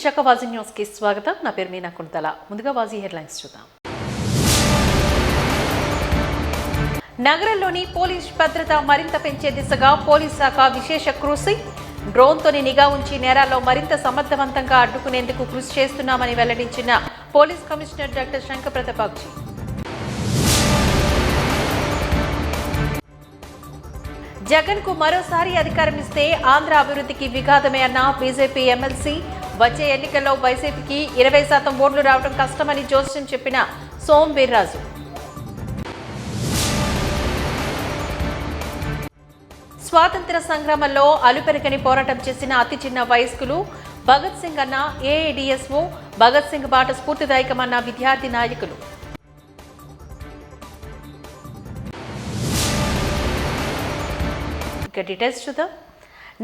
Visakha వాజీ news కి స్వాగతం. నా పేరు మీనా కుంతల. ముందుగా వాజీ హెడ్లైన్స్ చూద్దాం. నగరంలోని పోలీస్ భద్రత మరింత పెంచే దిశగా పోలీస్ శాఖ విశేష కృషి. డ్రోన్తోని నిఘా ఉంచి నేరాల్లో మరింత సమర్థవంతంగా అడ్డుకునేందుకు కృషి చేస్తున్నామని వెల్లడించిన police commissioner doctor Shankar Bagchi. Jagan కు మరోసారి అధికారం ఇస్తే ఆంధ్ర అభివృద్ధికి విఘాతమే అన్న బీజేపీ ఎమ్మెల్సీ. వచ్చే ఎన్నికల్లో వైసీపీకి 20% ఓట్లు రావడం కష్టమని జోస్యం చెప్పిన సోం వీర్రాజు. స్వాతంత్ర సంగ్రామంలో అలుపెరగని పోరాటం చేసిన అతి చిన్న వయస్కులు భగత్ సింగ్ అన్న ఏఐడిఎస్ఓ. భగత్ సింగ్ బాట స్ఫూర్తిదాయకమన్న విద్యార్థి నాయకులు. డీటెయిల్స్ చూద్దాం.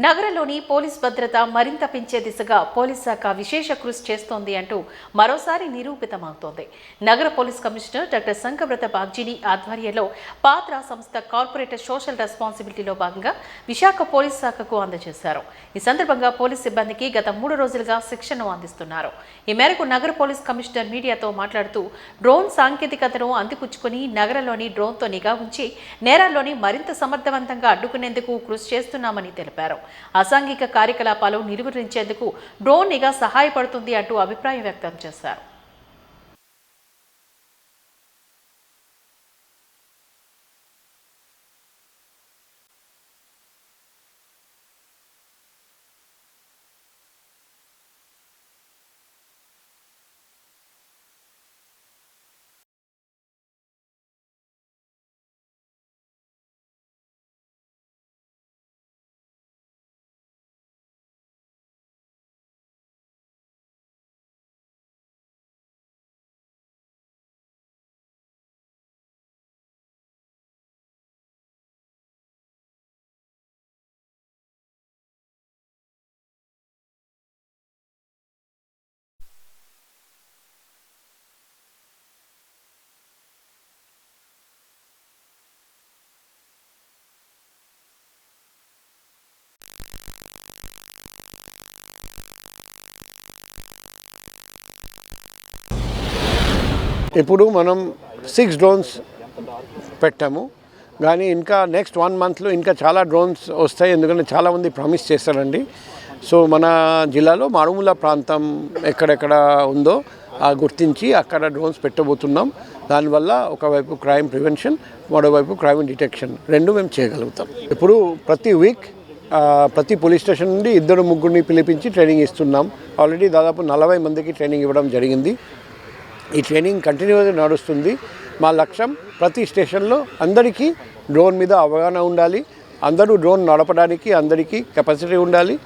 నగరంలోని పోలీస్ భద్రత మరింత పెంచే దిశగా పోలీస్ శాఖ విశేష కృషి చేస్తోంది అంటూ మరోసారి నిరూపితమవుతోంది. నగర police commissioner doctor Shankar Bagchi ఆధ్వర్యంలో పాత్ర సంస్థ కార్పొరేటర్ సోషల్ రెస్పాన్సిబిలిటీలో భాగంగా విశాఖ పోలీస్ శాఖకు అందజేశారు. ఈ సందర్భంగా పోలీస్ సిబ్బందికి గత 3 రోజులుగా శిక్షణను అందిస్తున్నారు. ఈ మేరకు నగర పోలీస్ కమిషనర్ మీడియాతో మాట్లాడుతూ డ్రోన్ సాంకేతికతను అందిపుచ్చుకుని నగరంలోని డ్రోన్తో నిఘా ఉంచి నేరాల్లోని మరింత సమర్థవంతంగా అడ్డుకునేందుకు కృషి చేస్తున్నామని తెలిపారు. అసాంఘిక కార్యకలాపాలు నిర్వహించేందుకు డ్రోన్ నిఘా సహాయపడుతుంది అంటూ అభిప్రాయం వ్యక్తం చేశారు. ఇప్పుడు మనం 6 డ్రోన్స్ పెట్టాము, కానీ ఇంకా నెక్స్ట్ 1 మంత్లో ఇంకా చాలా డ్రోన్స్ వస్తాయి. ఎందుకంటే చాలామంది ప్రామిస్ చేస్తారండి. సో మన జిల్లాలో మారుమూల ప్రాంతం ఎక్కడెక్కడ ఉందో గుర్తించి అక్కడ డ్రోన్స్ పెట్టబోతున్నాం. దానివల్ల ఒకవైపు క్రైమ్ ప్రివెన్షన్, మరోవైపు క్రైమ్ డిటెక్షన్ రెండు మేము చేయగలుగుతాం. ఇప్పుడు ప్రతి వీక్ ప్రతి పోలీస్ స్టేషన్ నుండి 2-3 పిలిపించి ట్రైనింగ్ ఇస్తున్నాం. ఆల్రెడీ దాదాపు 40 మందికి ట్రైనింగ్ ఇవ్వడం జరిగింది. ఈ ట్రైనింగ్ కంటిన్యూగా నడుస్తుంది. మా లక్ష్యం ప్రతి స్టేషన్లో అందరికీ డ్రోన్ మీద అవగాహన ఉండాలి, అందరూ డ్రోన్ నడపడానికి అందరికీ కెపాసిటీ ఉండాలి,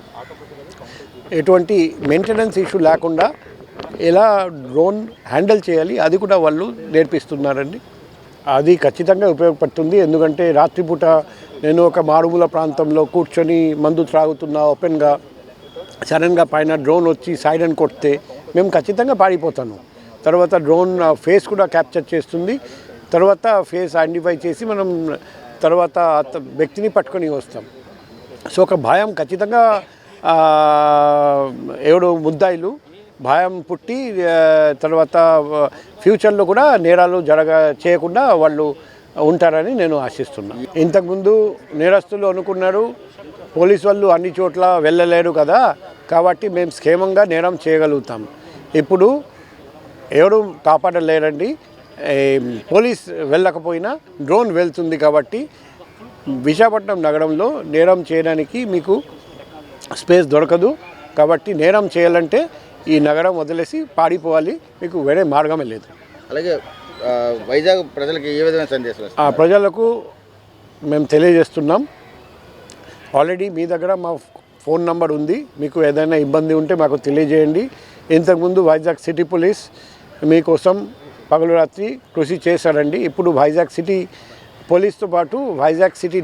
ఎటువంటి మెయింటెనెన్స్ ఇష్యూ లేకుండా ఎలా డ్రోన్ హ్యాండిల్ చేయాలి అది కూడా వాళ్ళు నేర్పిస్తున్నారండి. అది ఖచ్చితంగా ఉపయోగపడుతుంది. ఎందుకంటే రాత్రిపూట నేను ఒక మారుమూల ప్రాంతంలో కూర్చొని మందు త్రాగుతున్నా ఓపెన్గా సడన్గా పైన డ్రోన్ వచ్చి సైరన్ కొడితే మేము ఖచ్చితంగా పారిపోతాను. తర్వాత డ్రోన్ ఫేస్ కూడా క్యాప్చర్ చేస్తుంది. తర్వాత ఫేస్ ఐడెంటిఫై చేసి మనం తర్వాత వ్యక్తిని పట్టుకొని వస్తాం. సో ఒక భయం ఖచ్చితంగా ఎవడు ముద్దాయిలు భయం పుట్టి తర్వాత ఫ్యూచర్లో కూడా నేరాలు చేయకుండా వాళ్ళు ఉంటారని నేను ఆశిస్తున్నాను. ఇంతకుముందు నేరస్తులు అనుకున్నారు పోలీసు వాళ్ళు అన్ని చోట్ల వెళ్ళలేరు కదా, కాబట్టి మేము క్షేమంగా నేరం చేయగలుగుతాం. ఇప్పుడు ఎవరు కాపాడలేరండి. పోలీస్ వెళ్ళకపోయినా డ్రోన్ వెళ్తుంది కాబట్టి విశాఖపట్నం నగరంలో నేరం చేయడానికి మీకు స్పేస్ దొరకదు. కాబట్టి నేరం చేయాలంటే ఈ నగరం వదిలేసి పారిపోవాలి, మీకు వేరే మార్గమే లేదు. అలాగే వైజాగ్ ప్రజలకు ఏ విధమైన సందేశం? ప్రజలకు మేము తెలియజేస్తున్నాం, ఆల్రెడీ మీ దగ్గర మా ఫోన్ నంబర్ ఉంది, మీకు ఏదైనా ఇబ్బంది ఉంటే మాకు తెలియజేయండి. ఇంతకుముందు వైజాగ్ సిటీ పోలీస్ మీకోసం పగలు రాత్రి కృషి చేశారండి. ఇప్పుడు వైజాగ్ సిటీ పోలీస్తో పాటు వైజాగ్ సిటీ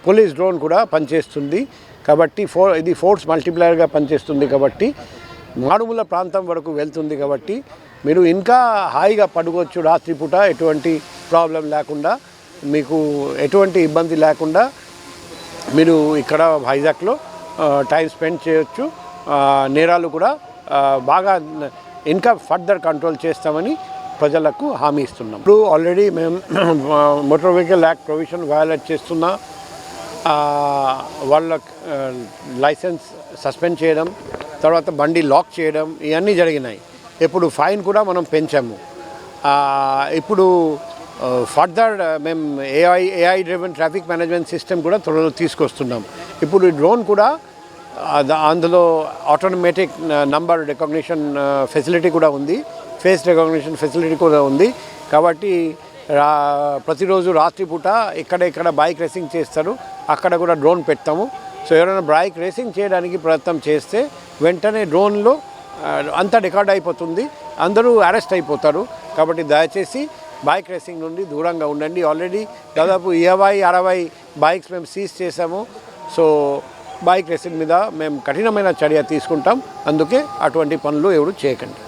పోలీస్ డ్రోన్ కూడా పనిచేస్తుంది. కాబట్టి ఇది ఫోర్స్ మల్టిప్లయర్గా పనిచేస్తుంది. కాబట్టి మారుమూల ప్రాంతం వరకు వెళ్తుంది. కాబట్టి మీరు ఇంకా హాయిగా పడుకోవచ్చు రాత్రిపూట, ఎటువంటి ప్రాబ్లం లేకుండా, మీకు ఎటువంటి ఇబ్బంది లేకుండా మీరు ఇక్కడ వైజాగ్లో టైం స్పెండ్ చేయొచ్చు. నేరాలు కూడా బాగా ఇంకా ఫర్దర్ కంట్రోల్ చేస్తామని ప్రజలకు హామీ ఇస్తున్నాం. ఇప్పుడు ఆల్రెడీ మేము motor vehicle act provision violate చేస్తున్నా వాళ్ళ లైసెన్స్ సస్పెండ్ చేయడం, తర్వాత బండి లాక్ చేయడం ఇవన్నీ జరిగినాయి. ఇప్పుడు ఫైన్ కూడా మనం పెంచాము. ఇప్పుడు ఫర్దర్ మేము AI driven traffic management system కూడా త్వరలో తీసుకొస్తున్నాం. ఇప్పుడు ఈ డ్రోన్ కూడా అందులో ఆటోమేటిక్ నంబర్ రికగ్నిషన్ ఫెసిలిటీ కూడా ఉంది, ఫేస్ రికగ్నిషన్ ఫెసిలిటీ కూడా ఉంది. కాబట్టి ప్రతిరోజు రాత్రిపూట ఎక్కడ బైక్ రేసింగ్ చేస్తారు అక్కడ కూడా డ్రోన్ పెడతాము. సో ఎవరైనా బైక్ రేసింగ్ చేయడానికి ప్రయత్నం చేస్తే వెంటనే డ్రోన్లో అంతా రికార్డ్ అయిపోతుంది, అందరూ అరెస్ట్ అయిపోతారు. కాబట్టి దయచేసి బైక్ రేసింగ్ నుండి దూరంగా ఉండండి. ఆల్రెడీ దాదాపు 20-60 బైక్స్ మేము సీజ్ చేసాము. సో బైక్ రేసింగ్ మీద మేము కఠినమైన చర్య తీసుకుంటాం. అందుకే అటువంటి పనులు ఎవరు చేయకండి.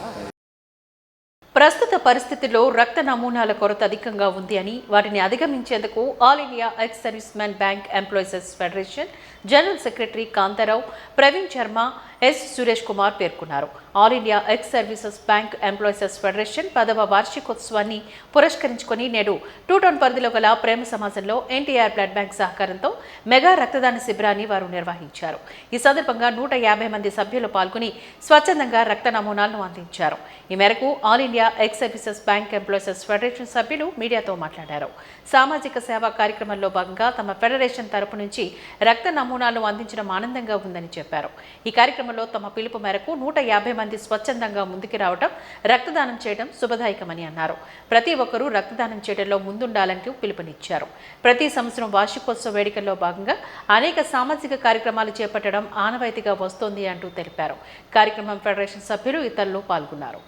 ప్రస్తుత పరిస్థితుల్లో రక్త నమూనాల కొరత అధికంగా ఉంది అని, వాటిని అధిగమించేందుకు all India ex service men bank employees federation general secretary Kantharao, Praveen Sharma, S Suresh Kumar పేర్కొన్నారు. All India ex services bank employees federation 10వ వార్షికోత్సవాన్ని పురస్కరించుకుని నేడు 2 టౌన్ పరిధిలో గల ప్రేమ సమాజంలో ఎన్టీఆర్ బ్లడ్ బ్యాంక్ సహకారంతో మెగా రక్తదాన శిబిరాన్ని వారు నిర్వహించారు. ఈ సందర్భంగా 150 మంది సభ్యులు పాల్గొని స్వచ్ఛందంగా రక్త నమూనాలను అందించారు. ఈ మేరకు all India ex services bank employees federation సభ్యులు మీడియాతో మాట్లాడారు. సామాజిక సేవా కార్యక్రమంలో భాగంగా తమ ఫెడరేషన్ తరపు నుంచి రక్త నమూనాలను అందించడం ఆనందంగా ఉందని చెప్పారు. ఈ కార్యక్రమంలో తమ పిలుపు మేరకు 150 మంది స్వచ్ఛందంగా ముందుకు రావడం, రక్తదానం చేయడం శుభదాయకమని అన్నారు. ప్రతి ఒక్కరూ రక్తదానం చేయడంలో ముందుండాలంటూ పిలుపునిచ్చారు. ప్రతి సంవత్సరం వార్షికోత్సవ వేడుకల్లో భాగంగా అనేక సామాజిక కార్యక్రమాలు చేపట్టడం ఆనవాయితీగా వస్తోంది అంటూ తెలిపారు. కార్యక్రమం ఫెడరేషన్ సభ్యులు ఇతరులు పాల్గొన్నారు.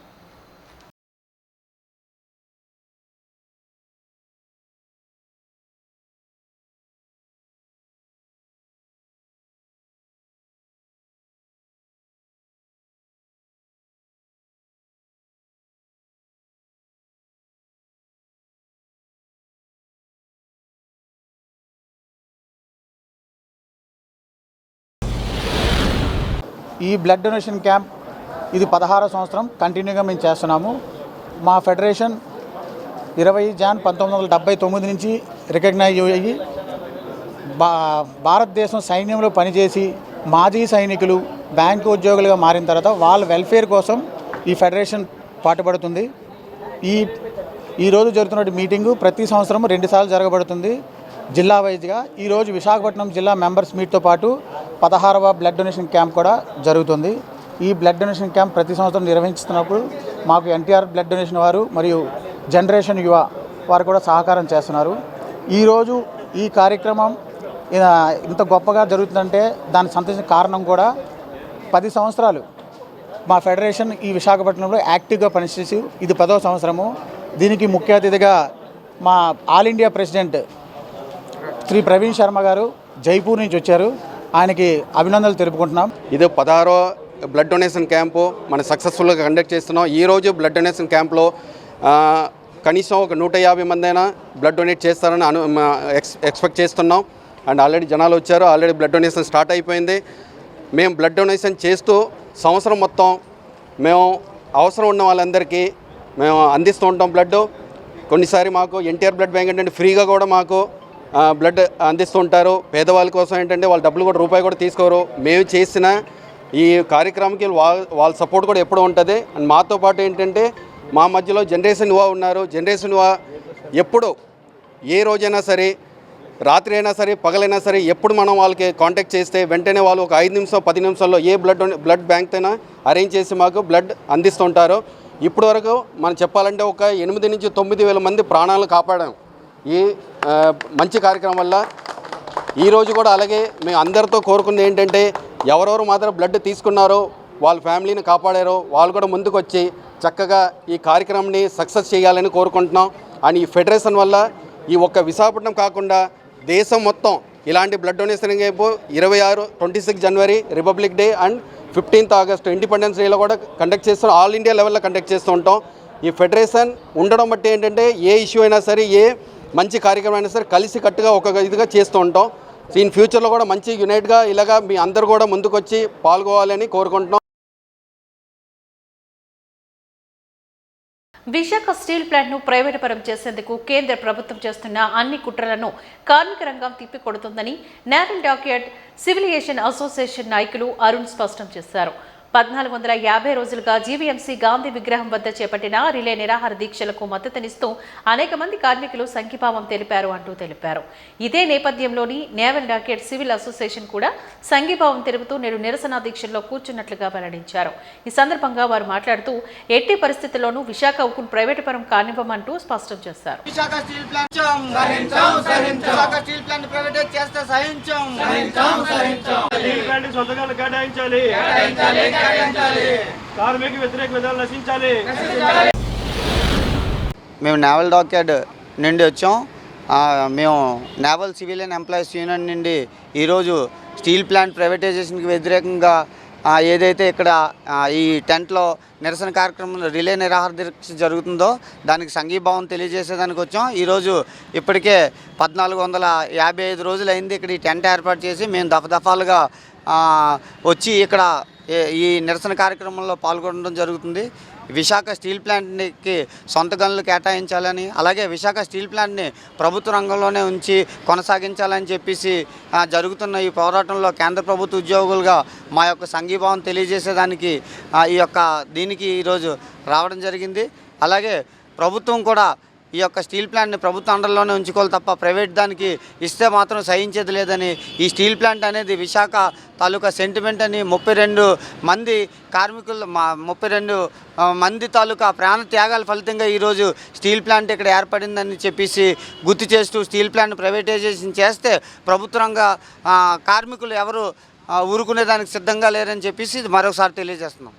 ఈ బ్లడ్ డొనేషన్ క్యాంప్ ఇది 16వ సంవత్సరం కంటిన్యూగా మేము చేస్తున్నాము. మా ఫెడరేషన్ 20 జాన్ 1979 నుంచి రికగ్నైజ్ అయ్యి భారతదేశం సైన్యంలో పనిచేసి మాజీ సైనికులు బ్యాంకు ఉద్యోగులుగా మారిన తర్వాత వాళ్ళ వెల్ఫేర్ కోసం ఈ ఫెడరేషన్ పాటుపడుతుంది. ఈరోజు జరుగుతున్న మీటింగు ప్రతి సంవత్సరం 2 సార్లు జరగబడుతుంది జిల్లా వైజ్గా. ఈరోజు విశాఖపట్నం జిల్లా మెంబర్స్ మీట్తో పాటు 16వ బ్లడ్ డొనేషన్ క్యాంప్ కూడా జరుగుతుంది. ఈ బ్లడ్ డొనేషన్ క్యాంప్ ప్రతి సంవత్సరం నిర్వహిస్తున్నప్పుడు మాకు ఎన్టీఆర్ బ్లడ్ డొనేషన్ వారు మరియు జనరేషన్ యువ వారు కూడా సహకారం చేస్తున్నారు. ఈరోజు ఈ కార్యక్రమం ఇంత గొప్పగా జరుగుతుందంటే దానికి సంతోషించిన కారణం కూడా 10 సంవత్సరాలు మా ఫెడరేషన్ ఈ విశాఖపట్నంలో యాక్టివ్గా పనిచేసి ఇది 10వ సంవత్సరము. దీనికి ముఖ్య అతిథిగా మా all India president Shri Praveen Sharma గారు జైపూర్ నుంచి వచ్చారు. ఆయనకి అభినందనలు తెలుపుకుంటున్నాం. ఇది 16వ బ్లడ్ డొనేషన్ క్యాంపు మనం సక్సెస్ఫుల్గా కండక్ట్ చేస్తున్నాం. ఈరోజు బ్లడ్ డొనేషన్ క్యాంప్లో కనీసం ఒక 150 మంది అయినా బ్లడ్ డొనేట్ చేస్తారని ఎక్స్పెక్ట్ చేస్తున్నాం. అండ్ ఆల్రెడీ జనాలు వచ్చారు, ఆల్రెడీ బ్లడ్ డొనేషన్ స్టార్ట్ అయిపోయింది. మేము బ్లడ్ డొనేషన్ చేస్తూ సంవత్సరం మొత్తం మేము అవసరం ఉన్న వాళ్ళందరికీ మేము అందిస్తూ ఉంటాం బ్లడ్. కొన్నిసారి మాకు ఎన్టీఆర్ బ్లడ్ బ్యాంక్ ఏంటంటే ఫ్రీగా కూడా మాకు బ్లడ్ అందిస్తూ ఉంటారు. పేదవాళ్ళ కోసం ఏంటంటే వాళ్ళు డబ్బులు కూడా రూపాయి కూడా తీసుకోరు. మేము చేసిన ఈ కార్యక్రమానికి వాళ్ళ సపోర్ట్ కూడా ఎప్పుడూ ఉంటుంది. అండ్ మాతో పాటు ఏంటంటే మా మధ్యలో జనరేషన్ యువ ఉన్నారు. జనరేషన్ యువ ఎప్పుడు ఏ రోజైనా సరే, రాత్రి అయినా సరే, పగలైనా సరే, ఎప్పుడు మనం వాళ్ళకి కాంటాక్ట్ చేస్తే వెంటనే వాళ్ళు ఒక 5 నిమిషం 10 నిమిషాల్లో ఏ బ్లడ్ బ్యాంక్ అయినా అరేంజ్ చేసి మాకు బ్లడ్ అందిస్తుంటారు. ఇప్పటి వరకు మనం చెప్పాలంటే ఒక 8 నుంచి 9 వేల మంది ప్రాణాలను కాపాడాం ఈ మంచి కార్యక్రమం వల్ల. ఈరోజు కూడా అలాగే మేము అందరితో కోరుకుంది ఏంటంటే ఎవరెవరు మాత్రం బ్లడ్ తీసుకున్నారో వాళ్ళ ఫ్యామిలీని కాపాడారో వాళ్ళు కూడా ముందుకు వచ్చి చక్కగా ఈ కార్యక్రమాన్ని సక్సెస్ చేయాలని కోరుకుంటున్నాం. అండ్ ఈ ఫెడరేషన్ వల్ల ఈ ఒక్క విశాఖపట్నం కాకుండా దేశం మొత్తం ఇలాంటి బ్లడ్ డొనేషన్ రేపు 26 జనవరి republic day and 15 August independence డేలో కూడా కండక్ట్ చేస్తాం. ఆల్ ఇండియా లెవెల్లో కండక్ట్ చేస్తూ ఉంటాం. ఈ ఫెడరేషన్ ఉండడం బట్టి ఏంటంటే ఏ ఇష్యూ అయినా సరే, ఏ మంచి కార్యక్రమం అయినా సరే కలిసి కట్టుగా ఒక ఇదిగా చేస్తూ ఉంటాం. ఇన్ ఫ్యూచర్లో కూడా మంచి యునైట్గా ఇలాగా మీ అందరూ కూడా ముందుకు వచ్చి పాల్గొవాలని కోరుకుంటున్నాం. విశాఖ స్టీల్ ప్లాంట్ను ప్రైవేటు పరం చేసేందుకు కేంద్ర ప్రభుత్వం చేస్తున్న అన్ని కుట్రలను కార్మిక రంగం తిప్పికొడుతుందని నేవల్ డాక్యార్డ్ సివిలియేషన్ అసోసియేషన్ నాయకులు అరుణ్ స్పష్టం చేశారు. 1450 రోజులుగా జీవీఎంసీ గాంధీ విగ్రహం వద్ద చేపట్టిన రిలే నిరాహార దీక్షలకు మద్దతునిస్తూ అనేక మంది కార్మికులు సంఘీభావం తెలిపారు అంటూ తెలిపారు. ఇదే నేపథ్యంలోని నేవల్ డాక్యార్డ్ సివిల్ అసోసియేషన్ కూడా సంఘీభావం తెలుపుతూ నేడు నిరసన దీక్షల్లో కూర్చున్నట్లుగా వెల్లడించారు. ఈ సందర్భంగా వారు మాట్లాడుతూ ఎట్టి పరిస్థితుల్లోనూ విశాఖ ఉక్కును ప్రైవేటు పరం కానివ్వమంటూ స్పష్టం చేశారు. విశాఖ స్టీల్ ప్లాంట్ ప్రైవేటైజ్ చేస్తే సహించం. స్టీల్ ప్లాంట్ సొంతకాలు కేటాయించాలి. కార్మిక వ్యతిరేక విధాలు నశించాలి. మేము నేవల్ డాక్యార్డ్ నుండి వచ్చాం. మేము నేవల్ సివిలియన్ ఎంప్లాయీస్ యూనియన్ నుండి ఈరోజు స్టీల్ ప్లాంట్ ప్రైవేటైజేషన్కి వ్యతిరేకంగా ఏదైతే ఇక్కడ ఈ టెంట్లో నిరసన కార్యక్రమం రిలే నిరాహార దీక్ష జరుగుతుందో దానికి సంఘీభావం తెలియజేసేదానికి వచ్చాం. ఈరోజు ఇప్పటికే 1455 రోజులు అయింది ఇక్కడ ఈ టెంట్ ఏర్పాటు చేసి మేము దఫాలుగా వచ్చి ఇక్కడ ఈ నిరసన కార్యక్రమంలో పాల్గొనడం జరుగుతుంది. విశాఖ స్టీల్ ప్లాంట్కి సొంత గనులు కేటాయించాలని, అలాగే విశాఖ స్టీల్ ప్లాంట్ని ప్రభుత్వ రంగంలోనే ఉంచి కొనసాగించాలని చెప్పేసి జరుగుతున్న ఈ పోరాటంలో కేంద్ర ప్రభుత్వ ఉద్యోగులుగా మా యొక్క సంఘీభావం తెలియజేసేదానికి దీనికి ఈరోజు రావడం జరిగింది. అలాగే ప్రభుత్వం కూడా ఈ యొక్క స్టీల్ ప్లాంట్ని ప్రభుత్వ అండర్లోనే ఉంచుకోవాలి తప్ప ప్రైవేట్ దానికి ఇస్తే మాత్రం సహించేది లేదని, ఈ స్టీల్ ప్లాంట్ అనేది విశాఖ తాలూకా సెంటిమెంట్ అని 32 మంది కార్మికులు 32 మంది తాలూకా ప్రాణ త్యాగాల ఫలితంగా ఈరోజు స్టీల్ ప్లాంట్ ఇక్కడ ఏర్పడిందని చెప్పేసి గుర్తు చేస్తూ స్టీల్ ప్లాంట్ ప్రైవేటైజేషన్ చేస్తే ప్రభుత్వ రంగ కార్మికులు ఎవరు ఊరుకునేదానికి సిద్ధంగా లేరని చెప్పేసి మరొకసారి తెలియజేస్తున్నాం.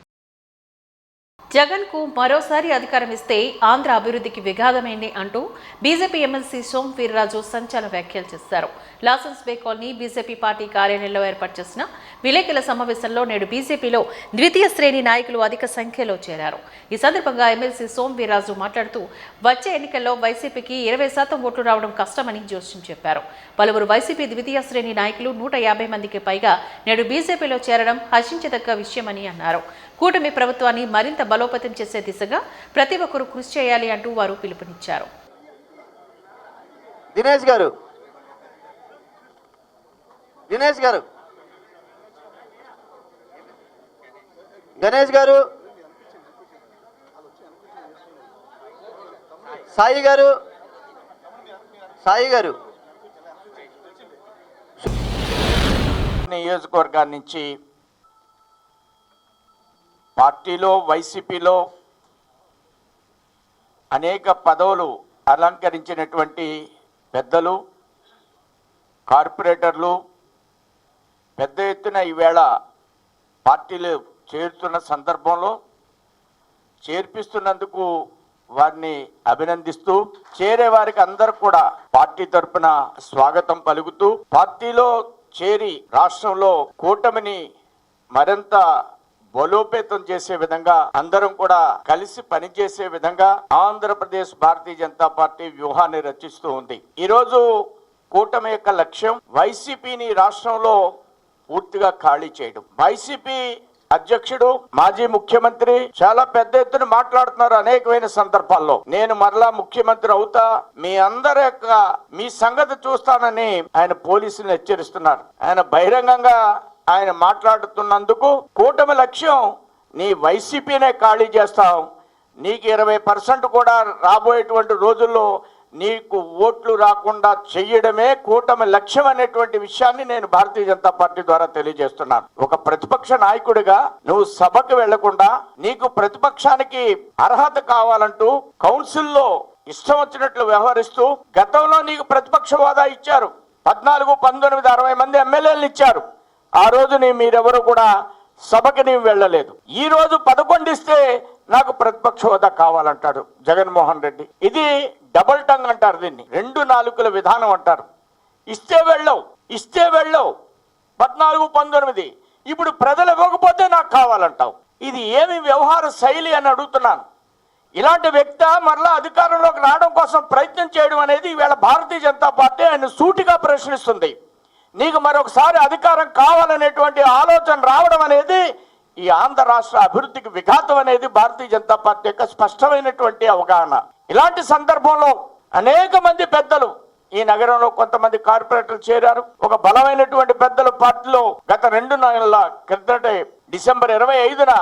జగన్కు మరోసారి అధికారం ఇస్తే ఆంధ్ర అభివృద్ధికి విఘాతమైంది అంటూ బీజేపీ ఎమ్మెల్సీ సోమ్ వీర్రాజు సంచలన వ్యాఖ్యలు చేశారు. లాసెన్స్ బే కాలనీ బీజేపీ పార్టీ కార్యాలయంలో ఏర్పాటు చేసిన విలేకరుల సమావేశంలో నేడు బీజేపీలో ద్వితీయ శ్రేణి నాయకులు అధిక సంఖ్యలో చేరారు. ఈ సందర్భంగా ఎమ్మెల్సీ సోమ్ వీర్రాజు మాట్లాడుతూ వచ్చే ఎన్నికల్లో వైసీపీకి 20% ఓట్లు రావడం కష్టమని జోస్యం చెప్పారు. పలువురు వైసీపీ ద్వితీయ శ్రేణి నాయకులు 150 మందికి పైగా నేడు బీజేపీలో చేరడం హర్షించదగ్గ విషయమని అన్నారు. కూటమి ప్రభుత్వాన్ని మరింత బలోపేతం చేసే దిశగా ప్రతి ఒక్కరూ కృషి చేయాలి అంటూ వారు పిలుపునిచ్చారు. దినేష్ గారు గణేష్ గారు, సాయి గారు నియోజకవర్గాన్ని నుంచి పార్టీలో వైసీపీలో అనేక పదవులు అలంకరించినటువంటి పెద్దలు, కార్పొరేటర్లు పెద్ద ఎత్తున ఈవేళ పార్టీలు చేరుతున్న సందర్భంలో చేర్పిస్తున్నందుకు వారిని అభినందిస్తూ చేరే వారికి అందరూ కూడా పార్టీ తరఫున స్వాగతం పలుకుతూ పార్టీలో చేరి రాష్ట్రంలో కూటమిని మరింత బలోపేతం చేసే విధంగా అందరం కూడా కలిసి పనిచేసే విధంగా ఆంధ్రప్రదేశ్ భారతీయ జనతా పార్టీ వ్యూహాన్ని రచిస్తూ ఉంది. ఈరోజు కూటమి యొక్క లక్ష్యం వైసీపీని రాష్ట్రంలో పూర్తిగా ఖాళీ చేయడం. వైసీపీ అధ్యక్షుడు మాజీ ముఖ్యమంత్రి చాలా పెద్ద ఎత్తున మాట్లాడుతున్నారు అనేకమైన సందర్భాల్లో. నేను మరలా ముఖ్యమంత్రి అవుతా, మీ సంగతి చూస్తానని ఆయన పోలీసులను హెచ్చరిస్తున్నారు. ఆయన బహిరంగంగా ఆయన మాట్లాడుతున్నందుకు కూటమి లక్ష్యం నీ వైసీపీనే ఖాళీ చేస్తాం, నీకు 20% కూడా రాబోయేటువంటి రోజుల్లో నీకు ఓట్లు రాకుండా చెయ్యడమే కూటమి లక్ష్యం అనేటువంటి విషయాన్ని నేను భారతీయ జనతా పార్టీ ద్వారా తెలియజేస్తున్నాను. ఒక ప్రతిపక్ష నాయకుడిగా నువ్వు సభకు వెళ్లకుండా నీకు ప్రతిపక్షానికి అర్హత కావాలంటూ కౌన్సిల్లో ఇష్టం వచ్చినట్లు వ్యవహరిస్తూ గతంలో నీకు ప్రతిపక్ష హోదా ఇచ్చారు. 14, 19, 60 మంది ఎమ్మెల్యేలు ఇచ్చారు. ఆ రోజు మీరెవరు కూడా సభకి నీవు వెళ్ళలేదు. ఈ రోజు 11 ఇస్తే నాకు ప్రతిపక్ష హోదా కావాలంటాడు జగన్మోహన్ రెడ్డి. ఇది డబుల్ టంగ్ అంటారు, దీన్ని 2 నాలుకల విధానం అంటారు. ఇస్తే వెళ్ళవు 14, 19 ఇప్పుడు ప్రజలు ఇవ్వకపోతే నాకు కావాలంటావు. ఇది ఏమి వ్యవహార శైలి అని అడుగుతున్నాను. ఇలాంటి వ్యక్తి మరలా అధికారంలోకి రావడం కోసం ప్రయత్నం చేయడం అనేది ఈవేళ భారతీయ జనతా పార్టీ ఆయన సూటిగా ప్రశ్నిస్తుంది. నీకు మరొకసారి అధికారం కావాలనేటువంటి ఆలోచన రావడం అనేది ఈ ఆంధ్ర రాష్ట్ర అభివృద్ధికి విఘాతం అనేది భారతీయ జనతా పార్టీ యొక్క స్పష్టమైనటువంటి అవగాహన. ఇలాంటి సందర్భంలో అనేక మంది పెద్దలు ఈ నగరంలో కొంతమంది కార్పొరేటర్లు చేరారు. ఒక బలమైనటువంటి పెద్దల పార్టీలో గత 2 నెలల క్రితటే డిసెంబర్ 25న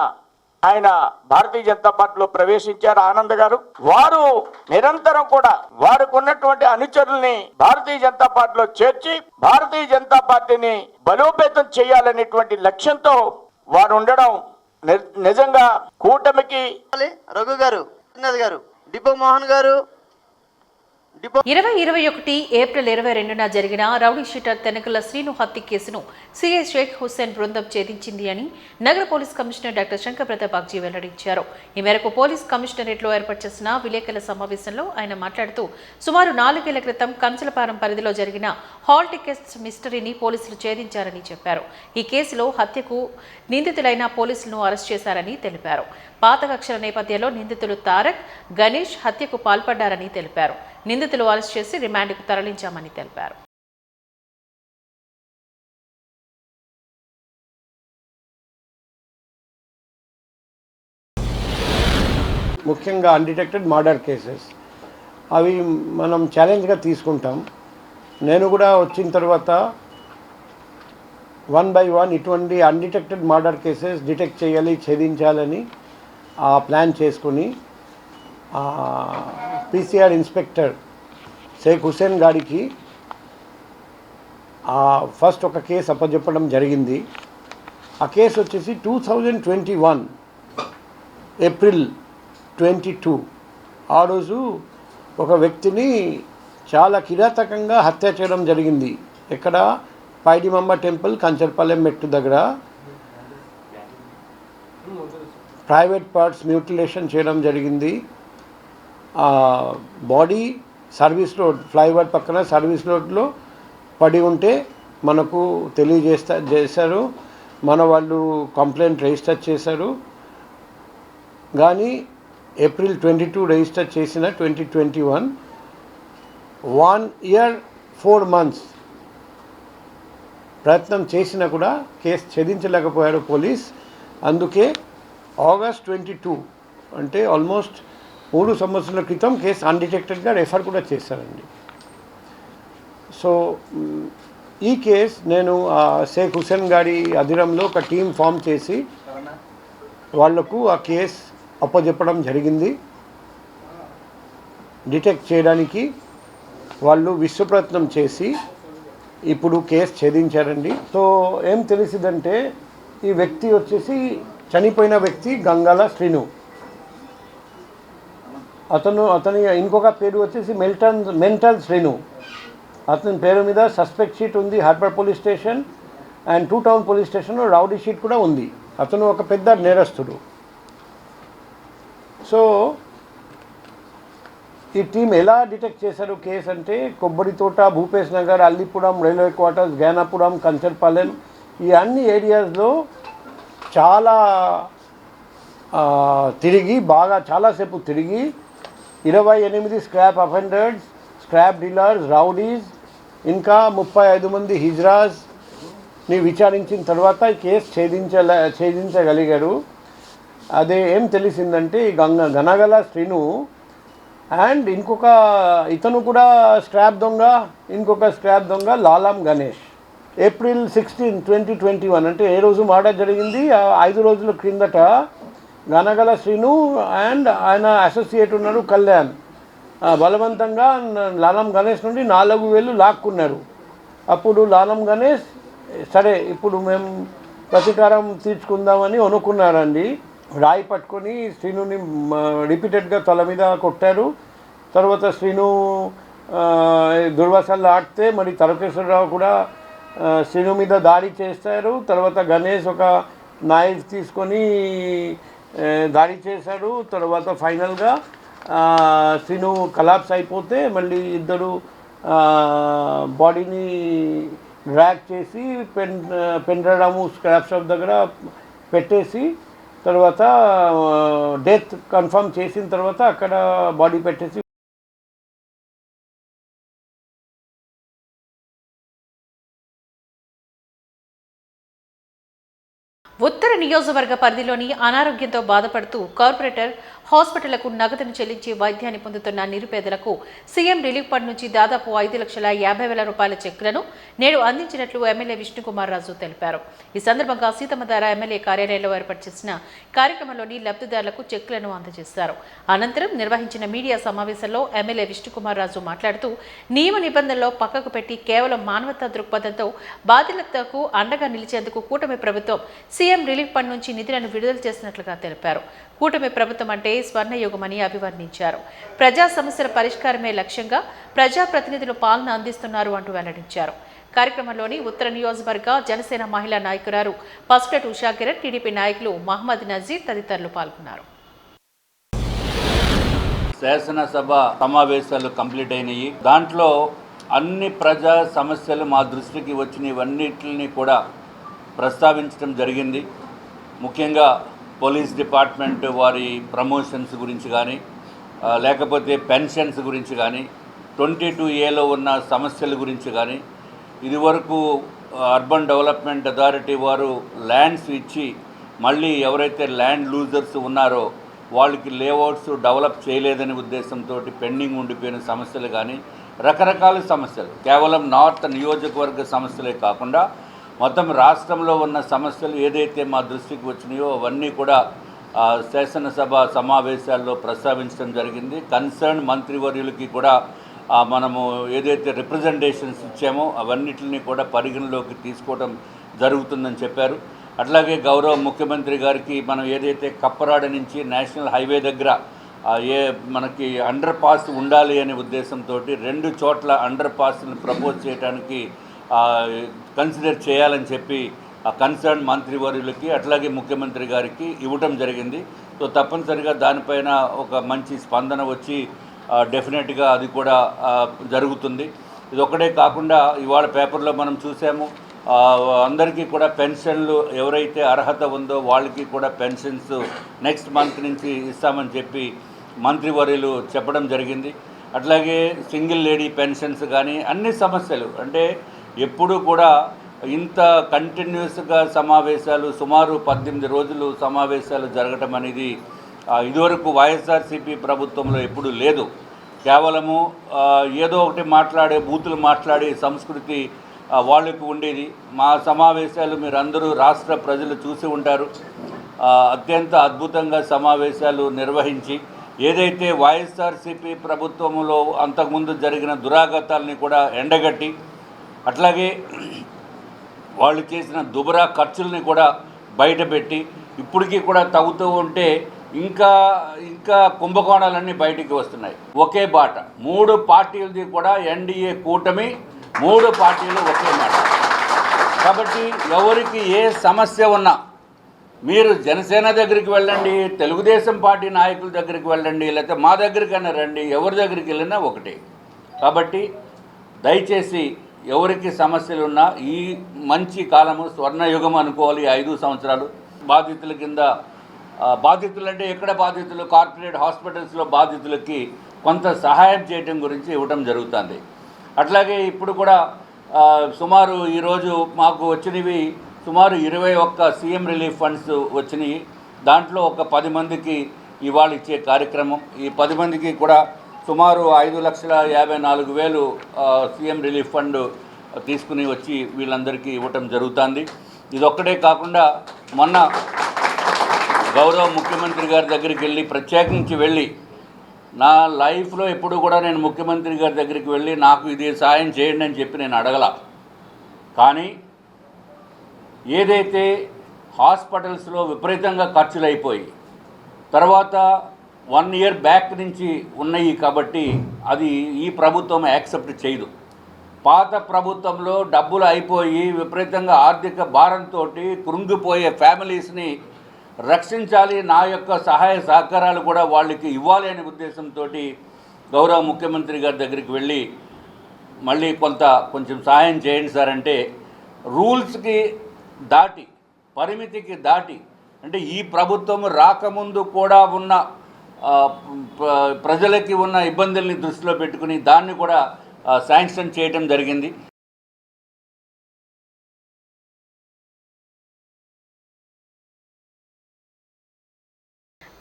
ఆయన భారతీయ జనతా పార్టీలో ప్రవేశించారు ఆనంద్ గారు. వారు నిరంతరం కూడా వారికి ఉన్నటువంటి అనుచరుల్ని భారతీయ జనతా పార్టీలో చేర్చి భారతీయ జనతా పార్టీని బలోపేతం చేయాలనేటువంటి లక్ష్యంతో వారు ఉండడం నిజంగా కూటమికి. రఘు గారు, గారు, డిపో మోహన్ గారు. 2021 ఏప్రిల్ 22న జరిగిన రౌడీ షీటర్ తెనకల శ్రీను హత్య కేసును సిఐ షేక్ హుస్సేన్ బృందం ఛేదించింది అని నగర police commissioner doctor Shankar Bagchi వెల్లడించారు. ఈ మేరకు పోలీస్ కమిషనరేట్లో ఏర్పాటు చేసిన విలేకరుల సమావేశంలో ఆయన మాట్లాడుతూ సుమారు 4 ఏళ్ల క్రితం కంచలపారం పరిధిలో జరిగిన హాల్ టికెట్స్ మిస్టరీని పోలీసులు ఛేదించారని చెప్పారు. ఈ కేసులో హత్యకు నిందితులైన పోలీసులను అరెస్ట్ చేశారని తెలిపారు. పాత కక్షల నేపథ్యంలో నిందితులు తారక్, గణేష్ హత్యకు పాల్పడ్డారని తెలిపారు. నిందితులు అరెస్ట్ చేసి రిమాండ్కు తరలించామని తెలిపారు. ముఖ్యంగా అన్డిటెక్టెడ్ మర్డర్ కేసెస్ అవి మనం ఛాలెంజ్గా తీసుకుంటాం. నేను కూడా వచ్చిన తర్వాత 1 by 1 ఇటువంటి అన్డిటెక్టెడ్ మర్డర్ కేసెస్ డిటెక్ట్ చేయాలి, ఛేదించాలని ప్లాన్ చేసుకుని పీసీఆర్ ఇన్స్పెక్టర్ షేక్ హుస్సేన్ గారికి ఫస్ట్ ఒక కేసు అప్పచెప్పడం జరిగింది. ఆ కేసు వచ్చేసి 2021 ఏప్రిల్ 22 ఆ రోజు ఒక వ్యక్తిని చాలా కిరాతకంగా హత్య చేయడం జరిగింది. ఇక్కడ పైడిమమ్మ టెంపుల్ కంచర్పాలెం మెట్టు దగ్గర ప్రైవేట్ పార్ట్స్ మ్యూటిలేషన్ చేయడం జరిగింది. బాడీ సర్వీస్ రోడ్ ఫ్లైఓవర్ పక్కన సర్వీస్ రోడ్లో పడి ఉంటే మనకు చేశారు. మన వాళ్ళు కంప్లైంట్ రిజిస్టర్ చేశారు. కానీ ఏప్రిల్ 22 రిజిస్టర్ చేసిన 2021 1 year 4 months ప్రయత్నం చేసినా కూడా కేసు ఛేదించలేకపోయారు పోలీస్. అందుకే ఆగస్ట్ 22 అంటే ఆల్మోస్ట్ 3 సంవత్సరాల క్రితం కేసు అన్డిటెక్టెడ్గా రెఫర్ కూడా చేశారండి. సో ఈ కేసు నేను షేక్ హుస్సేన్ గారి అధీనంలో ఒక టీం ఫామ్ చేసి వాళ్లకు ఆ కేసు అప్పచెప్పడం జరిగింది. డిటెక్ట్ చేయడానికి వాళ్ళు విశ్వప్రయత్నం చేసి ఇప్పుడు కేసు ఛేదించారండి. సో ఏం తెలిసిందంటే ఈ వ్యక్తి వచ్చేసి చనిపోయిన వ్యక్తి గంగాల శ్రీను. అతని ఇంకొక పేరు వచ్చేసి మెంటల్ శ్రీను. అతని పేరు మీద సస్పెక్ట్ షీట్ ఉంది harbour police station and 2 town police స్టేషన్లో రౌడీ షీట్ కూడా ఉంది. అతను ఒక పెద్ద నేరస్తుడు. సో ఈ టీం ఎలా డిటెక్ట్ చేశారు కేసు అంటే కొబ్బరితోట, భూపేశ్ నగర్, అల్లిపురం, రైల్వే క్వార్టర్స్, గేనాపురం, కంచర్పాలెం ఈ అన్ని ఏరియాస్లో చాలా తిరిగి చాలాసేపు తిరిగి 28 scrap offenders, scrap dealers, rowdies ఇంకా 35 మంది హిజ్రాస్ని విచారించిన తర్వాత ఈ కేసు ఛేదించగలిగారు. అదే ఏం తెలిసిందంటే గనగల శ్రీను అండ్ ఇతను కూడా స్క్రాప్ దొంగ, ఇంకొక స్క్రాప్ దొంగ లాలాం గణేష్. ఏప్రిల్ 16, 2021 అంటే ఏ రోజు మర్డర్ జరిగింది 5 రోజుల క్రిందట గనగల శ్రీను అండ్ ఆయన అసోసియేట్ ఉన్నాడు కళ్యాణ్ బలవంతంగా లాలం గణేష్ నుండి 4,000 లాక్కున్నారు. అప్పుడు లాలం గణేష్ సరే ఇప్పుడు మేము ప్రతీకారం తీర్చుకుందామని అనుకున్నారండి. రాయి పట్టుకొని శ్రీనుని రిపీటెడ్గా తల మీద కొట్టారు. తర్వాత శ్రీను దుర్వాసలు ఆడితే మరి తరకేశ్వరరావు కూడా శ్రీను మీద దాడి చేస్తారు. తర్వాత గణేష్ ఒక నైఫ్ తీసుకొని దాడి చేశాడు. తర్వాత ఫైనల్గా శ్రీను కలాప్స్ అయిపోతే మళ్ళీ ఇద్దరు బాడీని డ్రాగ్ చేసి పెండ్రడము స్క్రాప్ షాప్ దగ్గర పెట్టేసి తర్వాత డెత్ కన్ఫర్మ్ చేసిన తర్వాత అక్కడ బాడీ పెట్టేసి ఉత్తర నియోజకవర్గ పరిధిలోని అనారోగ్యంతో బాధపడుతూ కార్పొరేటర్ హాస్పిటళ్లకు నగదును చెల్లించి వైద్యాన్ని పొందుతున్న నిరుపేదలకు సీఎం రిలీఫ్ ఫండ్ నుంచి దాదాపు 5,50,000 రూపాయల చెక్కులను నేడు అందించినట్లు ఎమ్మెల్యే విష్ణుకుమార్ రాజు తెలిపారు. ఈ సందర్భంగా సీతమ్మధార ఎమ్మెల్యే కార్యాలయంలో ఏర్పాటు చేసిన కార్యక్రమంలోని లబ్ధిదారులకు చెక్కులను అందజేశారు. అనంతరం నిర్వహించిన మీడియా సమావేశంలో ఎమ్మెల్యే విష్ణుకుమార్ రాజు మాట్లాడుతూ నియమ నిబంధనల్లో పక్కకు పెట్టి కేవలం మానవతా దృక్పథంతో బాధితులకు అండగా నిలిచేందుకు కూటమి ప్రభుత్వం సీఎం రిలీఫ్ ఫండ్ నుంచి నిధులను విడుదల చేసినట్లుగా తెలిపారు. కూటమి ప్రభుత్వం అంటే స్వర్ణయుగమని అభివర్ణించారు. ప్రజా సమస్యల పరిష్కారమే లక్ష్యంగా ప్రజాప్రతినిధులు పాలన అందిస్తున్నారు అంటూ వెల్లడించారు. కార్యక్రమంలోని ఉత్తర నియోజకవర్గ జనసేన మహిళా నాయకురాలు పసుకట్ ఉషా కిరణ్, టీడీపీ నాయకులు మహమ్మద్ నజీర్ తదితరులు పాల్గొన్నారు. శాసనసభ సమావేశాలు కంప్లీట్ అయినాయి. దాంట్లో అన్ని ప్రజా సమస్యలు మా దృష్టికి వచ్చినవన్నిటిని కూడా ప్రస్తావించడం జరిగింది. ముఖ్యంగా పోలీస్ డిపార్ట్మెంట్ వారి ప్రమోషన్స్ గురించి కానీ, లేకపోతే పెన్షన్స్ గురించి కానీ, 22A ఉన్న సమస్యల గురించి కానీ, ఇదివరకు అర్బన్ డెవలప్మెంట్ అథారిటీ వారు ల్యాండ్స్ ఇచ్చి మళ్ళీ ఎవరైతే ల్యాండ్ లూజర్స్ ఉన్నారో వాళ్ళకి లేఅవుట్స్ డెవలప్ చేయలేదనే ఉద్దేశంతో పెండింగ్ ఉండిపోయిన సమస్యలు కానీ, రకరకాల సమస్యలు, కేవలం నార్త్ నియోజకవర్గ సమస్యలే కాకుండా మొత్తం రాష్ట్రంలో ఉన్న సమస్యలు ఏదైతే మా దృష్టికి వచ్చినాయో అవన్నీ కూడా శాసనసభ సమావేశాల్లో ప్రస్తావించడం జరిగింది. కన్సర్న్ మంత్రివర్యులకి కూడా మనము ఏదైతే రిప్రజెంటేషన్స్ ఇచ్చామో అవన్నిటిని కూడా పరిగణలోకి తీసుకోవడం జరుగుతుందని చెప్పారు. అట్లాగే గౌరవ ముఖ్యమంత్రి గారికి మనం ఏదైతే కప్పరాడ నుంచి నేషనల్ హైవే దగ్గర మనకి అండర్ పాస్ ఉండాలి అనే ఉద్దేశంతో 2 చోట్ల అండర్ పాస్ని ప్రపోజ్ చేయడానికి కన్సిడర్ చేయాలని చెప్పి కన్సర్న్ మంత్రివర్యులకి అట్లాగే ముఖ్యమంత్రి గారికి ఇవ్వటం జరిగింది. సో తప్పనిసరిగా దానిపైన ఒక మంచి స్పందన వచ్చి డెఫినెట్గా అది కూడా జరుగుతుంది. ఇది ఒక్కటే కాకుండా ఇవాళ పేపర్లో మనం చూసాము, అందరికీ కూడా పెన్షన్లు ఎవరైతే అర్హత ఉందో వాళ్ళకి కూడా పెన్షన్స్ నెక్స్ట్ మంత్ నుంచి ఇస్తామని చెప్పి మంత్రివర్యులు చెప్పడం జరిగింది. అట్లాగే సింగిల్ లేడీ పెన్షన్స్ కానీ అన్ని సమస్యలు అంటే ఎప్పుడు కూడా ఇంత కంటిన్యూస్గా సమావేశాలు సుమారు 18 రోజులు సమావేశాలు జరగటం అనేది ఇదివరకు వైఎస్ఆర్సీపీ ప్రభుత్వంలో ఎప్పుడూ లేదు. కేవలము ఏదో ఒకటి మాట్లాడే బూతులు మాట్లాడే సంస్కృతి వాళ్ళకు ఉండేది. మా సమావేశాలు మీరు అందరూ రాష్ట్ర ప్రజలు చూసి ఉంటారు. అత్యంత అద్భుతంగా సమావేశాలు నిర్వహించి ఏదైతే వైఎస్ఆర్సీపీ ప్రభుత్వంలో అంతకుముందు జరిగిన దురాగతాలని కూడా ఎండగట్టి అట్లాగే వాళ్ళు చేసిన దుబరా ఖర్చుల్ని కూడా బయటపెట్టి ఇప్పటికీ కూడా తగ్గుతూ ఉంటే ఇంకా కుంభకోణాలన్నీ బయటికి వస్తున్నాయి. ఒకే బాట 3 పార్టీలది కూడా ఎన్డీఏ కూటమి, 3 పార్టీలు ఒకే మాట. కాబట్టి ఎవరికి ఏ సమస్య ఉన్నా మీరు జనసేన దగ్గరికి వెళ్ళండి, తెలుగుదేశం పార్టీ నాయకుల దగ్గరికి వెళ్ళండి, లేకపోతే మా దగ్గరికైనా రండి, ఎవరి దగ్గరికి వెళ్ళినా ఒకటే. కాబట్టి దయచేసి ఎవరికి సమస్యలు ఉన్నా ఈ మంచి కాలము స్వర్ణయుగం అనుకోవాలి. 5 సంవత్సరాలు బాధితుల కింద, బాధితులు అంటే ఎక్కడ బాధితులు, కార్పొరేట్ హాస్పిటల్స్లో బాధితులకి కొంత సహాయం చేయడం గురించి ఇవ్వడం జరుగుతుంది. అట్లాగే ఇప్పుడు కూడా సుమారు ఈరోజు మాకు వచ్చినవి సుమారు 21 సీఎం రిలీఫ్ ఫండ్స్ వచ్చినాయి. దాంట్లో ఒక 10 మందికి ఇవాళ ఇచ్చే కార్యక్రమం. ఈ 10 మందికి కూడా సుమారు 5,54,000 సీఎం రిలీఫ్ ఫండ్ తీసుకుని వచ్చి వీళ్ళందరికీ ఇవ్వటం జరుగుతుంది. ఇదొక్కటే కాకుండా మొన్న గౌరవ ముఖ్యమంత్రి గారి దగ్గరికి వెళ్ళి ప్రత్యేకించి వెళ్ళి నా లైఫ్లో ఎప్పుడు కూడా నేను ముఖ్యమంత్రి గారి దగ్గరికి వెళ్ళి నాకు ఇది సాయం చేయండి అని చెప్పి నేను అడగల. కానీ ఏదైతే హాస్పిటల్స్లో విపరీతంగా ఖర్చులు అయిపోయి తర్వాత 1 year బ్యాక్ నుంచి ఉన్నాయి కాబట్టి అది ఈ ప్రభుత్వం యాక్సెప్ట్ చేయదు. పాత ప్రభుత్వంలో డబ్బులు అయిపోయి విపరీతంగా ఆర్థిక భారంతో కృంగిపోయే ఫ్యామిలీస్ని రక్షించాలి, నా యొక్క సహాయ సహకారాలు కూడా వాళ్ళకి ఇవ్వాలి అనే ఉద్దేశంతో గౌరవ ముఖ్యమంత్రి గారి దగ్గరికి వెళ్ళి మళ్ళీ కొంచెం సహాయం చేయండి సార్ అంటే రూల్స్కి దాటి పరిమితికి దాటి అంటే ఈ ప్రభుత్వం రాకముందు కూడా ఉన్న ప్రజలకి ఉన్న ఇబ్బందుల్ని దృష్టిలో పెట్టుకుని దాన్ని కూడా శాంక్షన్ చేయడం జరిగింది.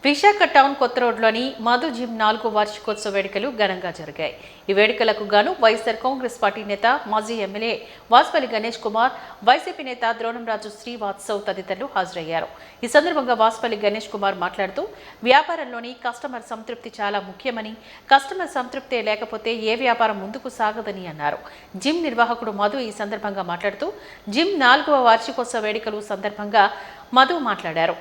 విశాఖ టౌన్ కొత్త రోడ్లోని మధు జిమ్ 4వ వార్షికోత్సవ వేడుకలు ఘనంగా జరిగాయి. ఈ వేడుకలకు గాను వైఎస్ఆర్ కాంగ్రెస్ పార్టీ నేత మాజీ ఎమ్మెల్యే వాసుపల్లి గణేష్ కుమార్, వైసీపీ నేత ద్రోణంరాజు శ్రీవాత్సవ్ తదితరులు హాజరయ్యారు. ఈ సందర్భంగా వాసుపల్లి గణేష్ కుమార్ మాట్లాడుతూ వ్యాపారంలోని కస్టమర్ సంతృప్తి చాలా ముఖ్యమని, కస్టమర్ సంతృప్తే లేకపోతే ఏ వ్యాపారం ముందుకు సాగదని అన్నారు. జిమ్ నిర్వాహకుడు మధు ఈ సందర్భంగా మాట్లాడుతూ జిమ్ 4వ వార్షికోత్సవ వేడుకలు సందర్భంగా మధు మాట్లాడారు.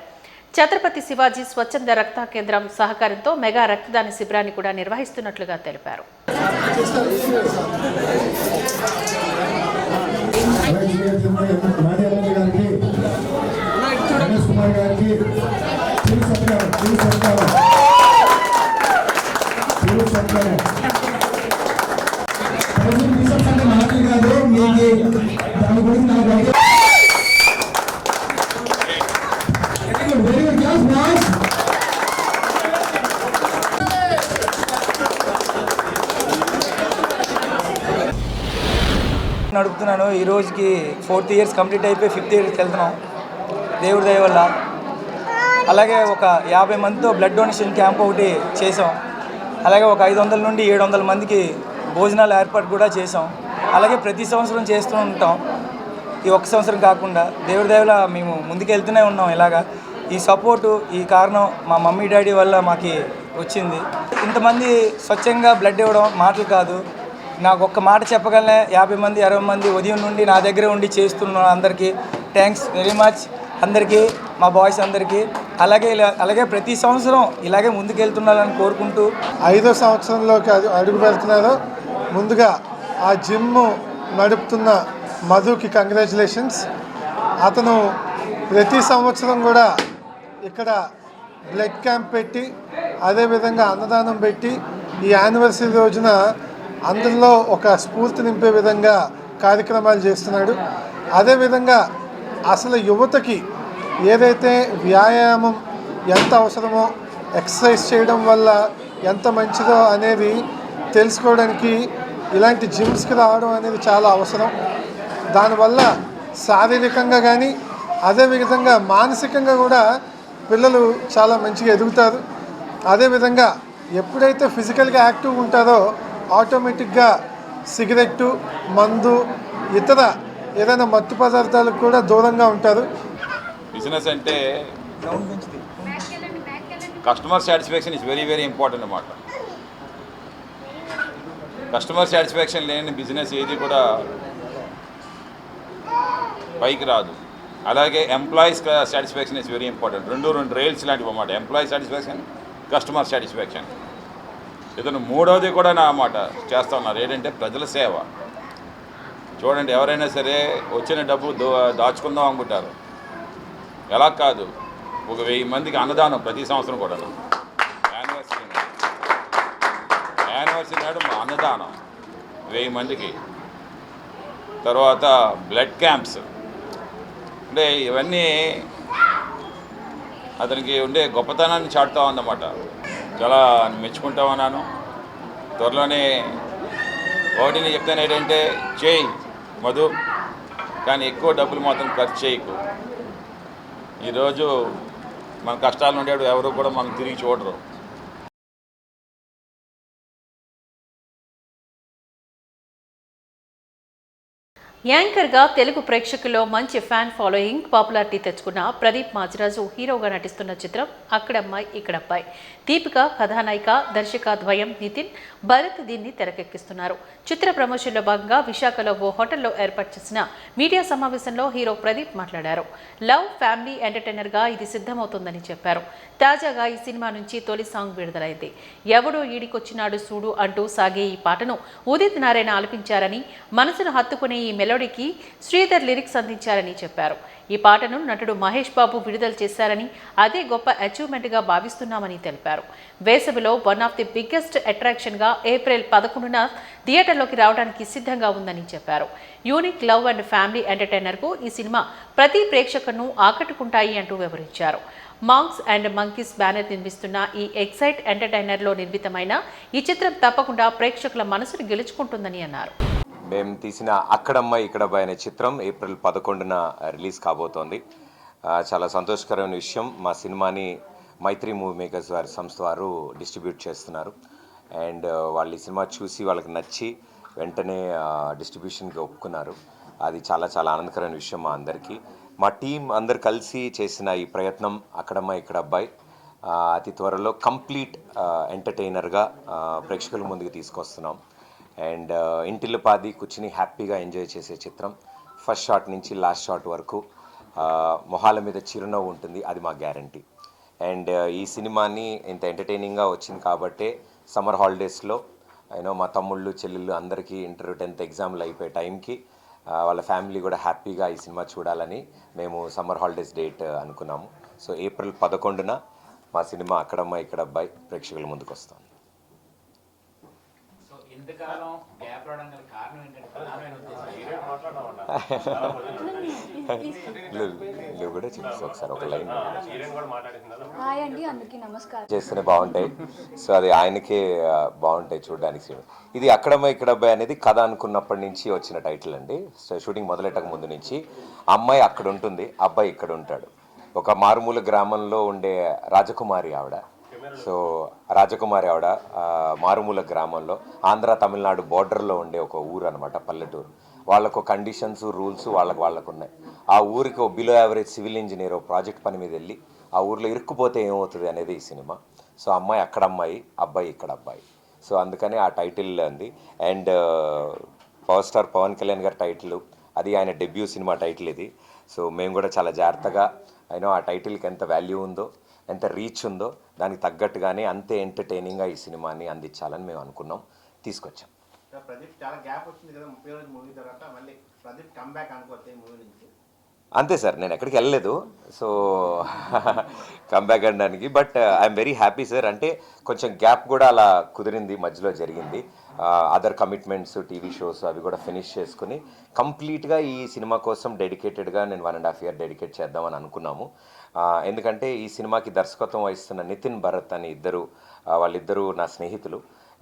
ఛత్రపతి శివాజీ స్వచ్ఛంద రక్త కేంద్రం సహకారంతో మెగా రక్తదాన శిబిరాన్ని కూడా నిర్వహిస్తున్నట్లుగా తెలిపారు. నడుపుతున్నాను. ఈ రోజుకి 4th ఇయర్స్ కంప్లీట్ అయిపోయి 5th ఇయర్కి వెళ్తున్నాం దేవుడి దయ వల్ల. అలాగే ఒక 50 మందితో బ్లడ్ డొనేషన్ క్యాంప్ ఒకటి చేసాం. అలాగే ఒక 500 నుండి 700 మందికి భోజనాలు ఏర్పాటు కూడా చేసాం. అలాగే ప్రతి సంవత్సరం చేస్తూ ఉంటాం. ఈ ఒక్క సంవత్సరం కాకుండా దేవుడి దయ వల్ల మేము ముందుకు వెళ్తూనే ఉన్నాం. ఇలాగా ఈ సపోర్టు, ఈ కారణం మా మమ్మీ డాడీ వల్ల మాకు వచ్చింది. ఇంతమంది స్వచ్ఛంగా బ్లడ్ ఇవ్వడం మాటలు కాదు. నాకు ఒక్క మాట చెప్పగలనే 50 మంది 60 మంది ఉదయం నుండి నా దగ్గర ఉండి చేస్తున్న అందరికీ థ్యాంక్స్ వెరీ మచ్. అందరికీ, మా బాయ్స్ అందరికీ. అలాగే ప్రతి సంవత్సరం ఇలాగే ముందుకెళ్తున్నారని కోరుకుంటూ 5వ సంవత్సరంలోకి అడుగు పెడుతున్నారు. ముందుగా ఆ జిమ్ నడుపుతున్న మధుకి కంగ్రాచులేషన్స్. అతను ప్రతి సంవత్సరం కూడా ఇక్కడ బ్లడ్ క్యాంప్ పెట్టి, అదేవిధంగా అన్నదానం పెట్టి, ఈ యానివర్సరీ రోజున అందరిలో ఒక స్ఫూర్తి నింపే విధంగా కార్యక్రమాలు చేస్తున్నాడు. అదేవిధంగా అసలు యువతకి ఏదైతే వ్యాయామం ఎంత అవసరమో, ఎక్సర్సైజ్ చేయడం వల్ల ఎంత మంచిదో అనేది తెలుసుకోవడానికి ఇలాంటి జిమ్స్కి రావడం అనేది చాలా అవసరం. దానివల్ల శారీరకంగా కానీ అదేవిధంగా మానసికంగా కూడా పిల్లలు చాలా మంచిగా ఎదుగుతారు. అదేవిధంగా ఎప్పుడైతే ఫిజికల్గా యాక్టివ్గా ఉంటారో ఆటోమేటిక్గా సిగరెట్టు, మందు, ఇతర ఏదైనా మత్తు పదార్థాలకు కూడా దూరంగా ఉంటారు. బిజినెస్ అంటే customer satisfaction is very very important అన్నమాట. కస్టమర్ సాటిస్ఫాక్షన్ లేని బిజినెస్ ఏది కూడా పైకి రాదు. అలాగే employees satisfaction is very important. రెండు రైల్స్ లాంటివి అన్నమాట. Employee satisfaction, customer satisfaction. ఇతను మూడవది కూడా నా మాట చేస్తూ ఉన్నారు. ఏంటంటే ప్రజల సేవ. చూడండి, ఎవరైనా సరే వచ్చిన డబ్బు దాచుకుందాం అనుకుంటారు. ఎలా కాదు, ఒక 1000 మందికి అన్నదానం ప్రతి సంవత్సరం కూడా. యానివర్సరీ నాడు అన్నదానం 1000 మందికి. తర్వాత బ్లడ్ క్యాంప్స్. అంటే ఇవన్నీ అతనికి ఉండే గొప్పతనాన్ని చాటుతా ఉందన్నమాట. చాలా మెచ్చుకుంటా ఉన్నాను. త్వరలోనే ఒకటిని చెప్తాను ఏంటంటే, చేయి మధు, కానీ ఎక్కువ డబ్బులు మాత్రం ఖర్చు చేయకు. ఈరోజు మన కష్టాలు ఉండేవాడు ఎవరు కూడా మనం తిరిగి చూడరు. యాంకర్గా తెలుగు ప్రేక్షకుల్లో మంచి ఫ్యాన్ ఫాలోయింగ్, పాపులారిటీ తెచ్చుకున్న ప్రదీప్ మాచిరాజు హీరోగా నటిస్తున్న చిత్రం అక్కడమ్మాయి ఇక్కడబ్బాయి. దీపిక కథానాయిక, దర్శక ద్వయం నితిన్, భరత్ దీన్ని తెరకెక్కిస్తున్నారు. చిత్ర ప్రమోషన్లో భాగంగా విశాఖలో ఓ హోటల్లో ఏర్పాటు చేసిన మీడియా సమావేశంలో హీరో ప్రదీప్ మాట్లాడారు. లవ్ ఫ్యామిలీ ఎంటర్టైనర్గా ఇది సిద్ధమవుతోందని చెప్పారు. తాజాగా ఈ సినిమా నుంచి తొలి సాంగ్ విడుదలైంది. ఎవడో ఈడికొచ్చినాడు సూడు అంటూ సాగే ఈ పాటను ఉదిత్ నారాయణ ఆలపించారని, మనసును హత్తుకునే ఈ మెలోడీకి శ్రీధర్ లిరిక్స్ అందించారని చెప్పారు. ఈ పాటను నటుడు మహేష్ బాబు విడుదల చేశారని, అదే గొప్ప అచీవ్మెంట్గా భావిస్తున్నామని తెలిపారు. వేసవిలో వన్ ఆఫ్ ది బిగ్గెస్ట్ అట్రాక్షన్గా ఏప్రిల్ 11న థియేటర్లోకి రావడానికి సిద్ధంగా ఉందని చెప్పారు. యూనిక్ లవ్ అండ్ ఫ్యామిలీ ఎంటర్టైనర్కు ఈ సినిమా ప్రతి ప్రేక్షకులను ఆకట్టుకుంటాయి అంటూ వివరించారు. మాంక్స్ అండ్ మంకీస్ బ్యానర్ నిర్మిస్తున్న ఈ ఎక్సైట్ ఎంటర్టైనర్లో నిర్మితమైన ఈ చిత్రం తప్పకుండా ప్రేక్షకుల మనసును గెలుచుకుంటుందని అన్నారు. మేము తీసిన అక్కడమ్మాయి ఇక్కడబ్బాయి అనే చిత్రం ఏప్రిల్ 11న రిలీజ్ కాబోతోంది. చాలా సంతోషకరమైన విషయం. మా సినిమాని మైత్రి మూవీ మేకర్స్ వారి సంస్థ వారు డిస్ట్రిబ్యూట్ చేస్తున్నారు. అండ్ వాళ్ళు ఈ సినిమా చూసి వాళ్ళకి నచ్చి వెంటనే డిస్ట్రిబ్యూషన్కి ఒప్పుకున్నారు. అది చాలా చాలా ఆనందకరమైన విషయం మా అందరికీ. మా టీం అందరు కలిసి చేసిన ఈ ప్రయత్నం అక్కడమ్మ ఇక్కడ అబ్బాయి అతి త్వరలో కంప్లీట్ ఎంటర్టైనర్గా ప్రేక్షకుల ముందుకు తీసుకొస్తున్నాం. అండ్ ఇంటిల్లిపాది కూర్చుని హ్యాపీగా ఎంజాయ్ చేసే చిత్రం. ఫస్ట్ షాట్ నుంచి లాస్ట్ షాట్ వరకు మొహాల మీద చిరునవ్వు ఉంటుంది, అది మా గ్యారంటీ. అండ్ ఈ సినిమాని ఇంత ఎంటర్టైనింగ్గా వచ్చింది కాబట్టే సమ్మర్ హాలిడేస్లో మా తమ్ముళ్ళు చెల్లెళ్ళు అందరికీ ఇంటర్ 10th ఎగ్జామ్లు అయిపోయే టైంకి వాళ్ళ ఫ్యామిలీ కూడా హ్యాపీగా ఈ సినిమా చూడాలని మేము సమ్మర్ హాలిడేస్ డేట్ అనుకున్నాము. సో ఏప్రిల్ 11న మా సినిమా అక్కడమ్మ ఇక్కడ అబ్బాయి ప్రేక్షకుల ముందుకు వస్తాం. నువ్వు కూడా చెప్పు ఒకసారి ఒక లైన్ చేస్తేనే బాగుంటాయి. సో అది ఆయనకే బాగుంటాయి చూడడానికి. ఇది అక్కడమ్మ ఇక్కడ అబ్బాయి అనేది కథ అనుకున్నప్పటి నుంచి వచ్చిన టైటిల్ అండి. సో షూటింగ్ మొదలెట్టక ముందు నుంచి అమ్మాయి అక్కడ ఉంటుంది, అబ్బాయి ఇక్కడ ఉంటాడు. ఒక మారుమూల గ్రామంలో ఉండే రాజకుమారి ఆవిడ. సో రాజకుమారి ఆవిడ మారుమూల గ్రామంలో ఆంధ్ర తమిళనాడు బోర్డర్లో ఉండే ఒక ఊరు అనమాట, పల్లెటూరు. వాళ్ళకు కండిషన్స్ రూల్స్ వాళ్ళకు ఉన్నాయి. ఆ ఊరికి ఒక below average civil engineer project పని మీద వెళ్ళి ఆ ఊర్లో ఇరుక్కుపోతే ఏమవుతుంది అనేది ఈ సినిమా. సో అమ్మాయి అక్కడ అమ్మాయి, అబ్బాయి ఇక్కడ అబ్బాయి. సో అందుకని ఆ టైటిల్ ఉంది. And power star Pawan Kalyan గారి టైటిల్, అది ఆయన డెబ్యూ సినిమా టైటిల్ ఇది. సో మేము కూడా చాలా జాగ్రత్తగా ఆ టైటిల్కి ఎంత వాల్యూ ఉందో, ఎంత రీచ్ ఉందో దానికి తగ్గట్టుగానే అంతే ఎంటర్టైనింగ్గా ఈ సినిమాని అందించాలని మేము అనుకున్నాం, తీసుకొచ్చాం. ప్రదీప్ చాలా గ్యాప్ వచ్చింది కదా 30 రోజుల మూవీ తర్వాత, మళ్ళీ ప్రదీప్ కమ్బ్యాక్ అనుకోవచ్చు మూవీ నుంచి. అంతే సార్, నేను ఎక్కడికి వెళ్ళలేదు. సో కంబ్యాక్ అనడానికి. But I'm very happy sir. అంటే కొంచెం గ్యాప్ కూడా అలా కుదిరింది, మధ్యలో జరిగింది. అదర్ కమిట్మెంట్స్, టీవీ షోస్ అవి కూడా ఫినిష్ చేసుకుని కంప్లీట్గా ఈ సినిమా కోసం డెడికేటెడ్గా నేను 1.5 year డెడికేట్ చేద్దామని అనుకున్నాము. ఎందుకంటే ఈ సినిమాకి దర్శకత్వం వహిస్తున్న నితిన్ భరత్ అని వాళ్ళిద్దరూ నా స్నేహితులు.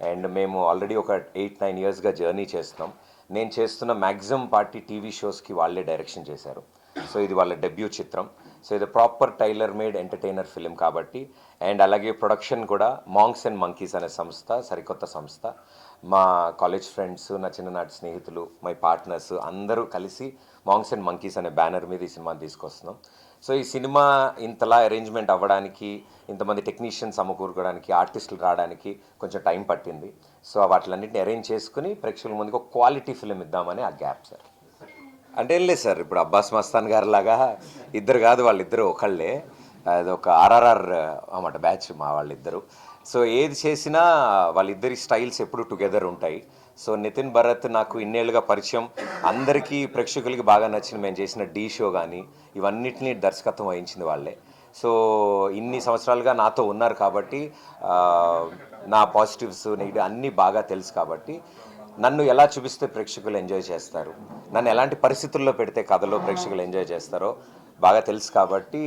అండ్ మేము ఆల్రెడీ ఒక 8-9 yearsగా జర్నీ చేస్తున్నాం. నేను చేస్తున్న మ్యాక్సిమం పార్టీ టీవీ షోస్కి వాళ్ళే డైరెక్షన్ చేశారు. సో ఇది వాళ్ళ డెబ్యూ చిత్రం. సో ఇది proper tailor made entertainer film కాబట్టి. అండ్ అలాగే ప్రొడక్షన్ కూడా మాంగ్స్ అండ్ మంకీస్ అనే సంస్థ, సరికొత్త సంస్థ. మా కాలేజ్ ఫ్రెండ్స్, నా చిన్ననాటి స్నేహితులు, మై పార్ట్నర్స్ అందరూ కలిసి మాంగ్స్ అండ్ మంకీస్ అనే బ్యానర్ మీద ఈ సినిమాని తీసుకొస్తున్నాం. సో ఈ సినిమా ఇంతలా అరేంజ్మెంట్ అవ్వడానికి, ఇంతమంది టెక్నీషియన్స్ సమకూరుకోవడానికి, ఆర్టిస్టులు రావడానికి కొంచెం టైం పట్టింది. సో వాటిలన్నింటినీ అరేంజ్ చేసుకుని ప్రేక్షకుల ముందుకు ఒక క్వాలిటీ ఫిలిం ఇద్దామని ఆ గ్యాప్ సార్. అంటే ఏం లేదు సార్, ఇప్పుడు అబ్బాస్ మస్తాన్ గారు లాగా ఇద్దరు కాదు, వాళ్ళిద్దరు ఒకళ్ళే. అది ఒక RRR అన్నమాట బ్యాచ్ మా వాళ్ళిద్దరు. సో ఏది చేసినా వాళ్ళిద్దరి స్టైల్స్ ఎప్పుడు టుగెదర్ ఉంటాయి. సో నితిన్ భరత్ నాకు ఇన్నేళ్ళుగా పరిచయం, అందరికీ ప్రేక్షకులకి బాగా నచ్చిన మేము చేసిన ఢీ షో కానీ ఇవన్నిటినీ దర్శకత్వం వహించింది వాళ్ళే. సో ఇన్ని సంవత్సరాలుగా నాతో ఉన్నారు కాబట్టి నా పాజిటివ్స్ నెగిటివ్ అన్నీ బాగా తెలుసు కాబట్టి నన్ను ఎలా చూపిస్తే ప్రేక్షకులు ఎంజాయ్ చేస్తారు, నన్ను ఎలాంటి పరిస్థితుల్లో పెడితే కథలో ప్రేక్షకులు ఎంజాయ్ చేస్తారో బాగా తెలుసు కాబట్టి.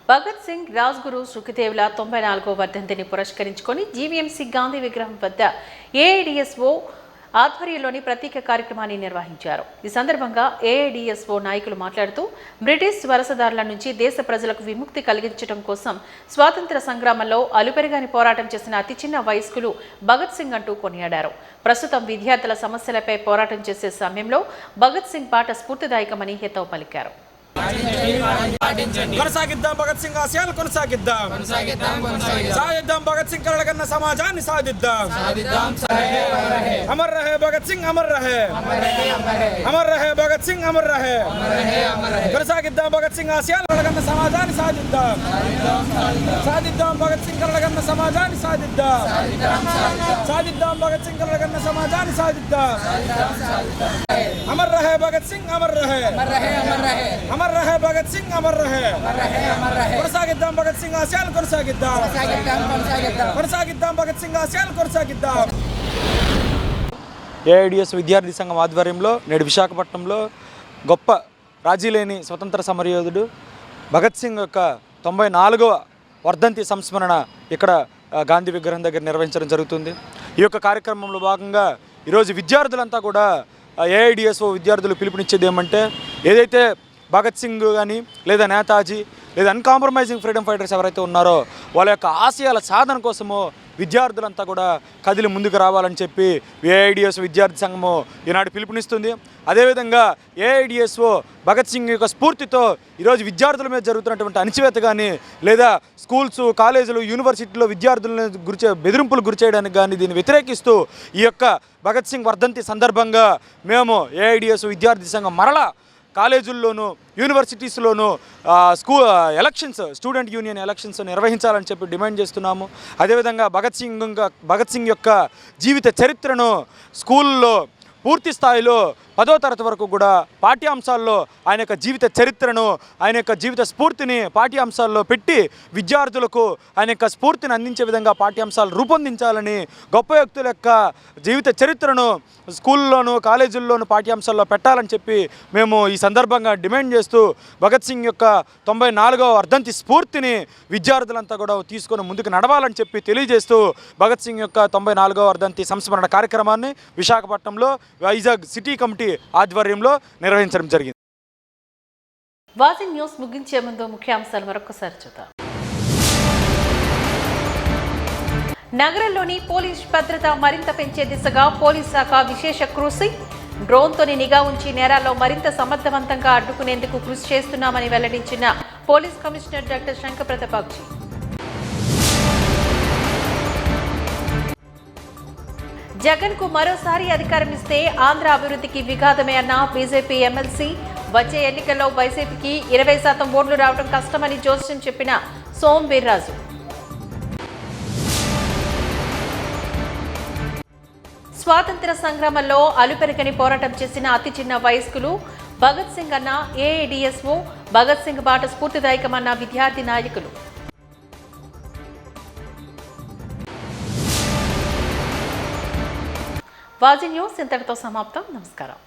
భగత్ సింగ్, రాజ్గురు, సుఖదేవ్ల 94వ వర్ధంతిని పురస్కరించుకొని జీవీఎంసీ గాంధీ విగ్రహం వద్ద ఏఐడిఎస్ఓ ఆధ్వర్యంలోని ప్రత్యేక కార్యక్రమాన్ని నిర్వహించారు. ఈ సందర్భంగా ఏఐడిఎస్ఓ నాయకులు మాట్లాడుతూ బ్రిటిష్ వలసదారుల నుంచి దేశ ప్రజలకు విముక్తి కలిగించడం కోసం స్వాతంత్ర సంగ్రామంలో అలుపెరగాని పోరాటం చేసిన అతి చిన్న వయస్కులు భగత్ సింగ్ అంటూ కొనియాడారు. ప్రస్తుతం విద్యార్థుల సమస్యలపై పోరాటం చేసే సమయంలో భగత్ సింగ్ పాట స్ఫూర్తిదాయకమని హితవు పలికారు. కొనసాగిద్దాం భగత్ సింగ్ ఆశయాలు కొనసాగిద్దాం, సాధిద్దాం భగత్ సింగ్ కలగన్న సమాజాన్ని సాధిద్దాం. అమర్ రహే భగత్ సింగ్, అమర్ రహే, అమర్ రహే భగత్ సింగ్, అమర్ రహే. కొనసాగిద్దాం భగత్ సింగ్ ఆశయాలు కలగన్న సమాజాన్ని సాధిద్దాం, సాధిద్దాం భగత్ సింగ్ కలగన్న సమాజాన్ని సాధిద్దాం, సాధిద్దాం భగత్ సింగ్ కలగన్న సమాజాన్ని సాధిద్దాం. అమర్ రహే భగత్ సింగ్, అమర్ రహే, అమర్ రహే భగత్ సింగ్, అమర్ రహే. కొనసాగిద్దాం భగత్ సింగ్ ఆశయాలు కొనసాగిద్దాం, కొనసాగిద్దాం భగత్ సింగ్ ఆశయాలు కొనసాగిద్దాం. ఏఐడిఎస్ విద్యార్థి సంఘం ఆధ్వర్యంలో నేడు విశాఖపట్నంలో గొప్ప రాజీలేని స్వతంత్ర సమరయోధుడు భగత్ సింగ్ యొక్క 94వ వర్ధంతి సంస్మరణ ఇక్కడ గాంధీ విగ్రహం దగ్గర నిర్వహించడం జరుగుతుంది. ఈ యొక్క కార్యక్రమంలో భాగంగా ఈరోజు విద్యార్థులంతా కూడా ఏఐడిఎస్ఓ విద్యార్థులు పిలుపునిచ్చేది ఏమంటే, ఏదైతే భగత్ సింగ్ కానీ లేదా నేతాజీ లేదా అన్కాంప్రమైజింగ్ ఫ్రీడమ్ ఫైటర్స్ ఎవరైతే ఉన్నారో వాళ్ళ యొక్క ఆశయాల సాధన కోసము విద్యార్థులంతా కూడా కదిలి ముందుకు రావాలని చెప్పి ఏఐడిఎస్ విద్యార్థి సంఘము ఈనాడు పిలుపునిస్తుంది. అదేవిధంగా ఏఐడిఎస్ఓ భగత్ సింగ్ యొక్క స్ఫూర్తితో ఈరోజు విద్యార్థుల మీద జరుగుతున్నటువంటి అణచివేత కానీ లేదా స్కూల్స్, కాలేజీలు, యూనివర్సిటీలో విద్యార్థులను బెదిరింపులు గురి చేయడానికి కానీ దీన్ని వ్యతిరేకిస్తూ ఈ యొక్క భగత్ సింగ్ వర్ధంతి సందర్భంగా మేము ఏఐడిఎస్ విద్యార్థి సంఘం మరలా కాలేజీల్లోనూ యూనివర్సిటీస్లోనూ స్టూడెంట్ యూనియన్ ఎలక్షన్స్ నిర్వహించాలని చెప్పి డిమాండ్ చేస్తున్నాము. అదేవిధంగా భగత్ సింగ్ యొక్క జీవిత చరిత్రను స్కూల్లో పూర్తి స్థాయిలో 10వ తరగతి వరకు కూడా పాఠ్యాంశాల్లో ఆయన యొక్క జీవిత చరిత్రను, ఆయన యొక్క జీవిత స్ఫూర్తిని పాఠ్యాంశాల్లో పెట్టి విద్యార్థులకు ఆయన యొక్క స్ఫూర్తిని అందించే విధంగా పాఠ్యాంశాలు రూపొందించాలని, గొప్ప వ్యక్తుల యొక్క జీవిత చరిత్రను స్కూల్లోనూ కాలేజీల్లోనూ పాఠ్యాంశాల్లో పెట్టాలని చెప్పి మేము ఈ సందర్భంగా డిమాండ్ చేస్తూ భగత్ సింగ్ యొక్క 94వ వర్ధంతి స్ఫూర్తిని విద్యార్థులంతా కూడా తీసుకొని ముందుకు నడవాలని చెప్పి తెలియజేస్తూ భగత్ సింగ్ యొక్క 94వ వర్ధంతి సంస్మరణ కార్యక్రమాన్ని విశాఖపట్నంలో వైజాగ్ సిటీ కమిటీ ఆధ్వర్యంలో నిర్వహించడం జరిగింది. వాచింగ్ న్యూస్ ముగించే ముందు ముఖ్యాంశాలు మరొకసారి చూద్దాం. నగరంలోని పోలీస్ భద్రత మరింత పెంచే దిశగా పోలీస్ శాఖ విశేష కృషి. డ్రోన్తోని నిఘా ఉంచి నేరాల్లో మరింత సమర్థవంతంగా అడ్డుకునేందుకు కృషి చేస్తున్నామని వెల్లడించిన police commissioner doctor Shankhabrata Bagchi. Jagan కు మరోసారి అధికారం ఇస్తే ఆంధ్ర అభివృద్ధికి విఘాతమే అన్న బీజేపీ ఎమ్మెల్సీ. వచ్చే ఎన్నికల్లో వైసీపీకి 20% ఓట్లు రావడం కష్టమని జోస్యం చెప్పిన సోమ్ వీర్రాజు. స్వాతంత్ర సంగ్రామంలో అలుపెరగని పోరాటం చేసిన అతి చిన్న వయస్కులు భగత్ సింగ్ అన్న ఏఐడిఎస్ఓ. భగత్ సింగ్ బాట స్ఫూర్తిదాయకమన్న విద్యార్థి నాయకులు. వాజీ న్యూస్ ఇంతటితో సమాప్తం. నమస్కారం.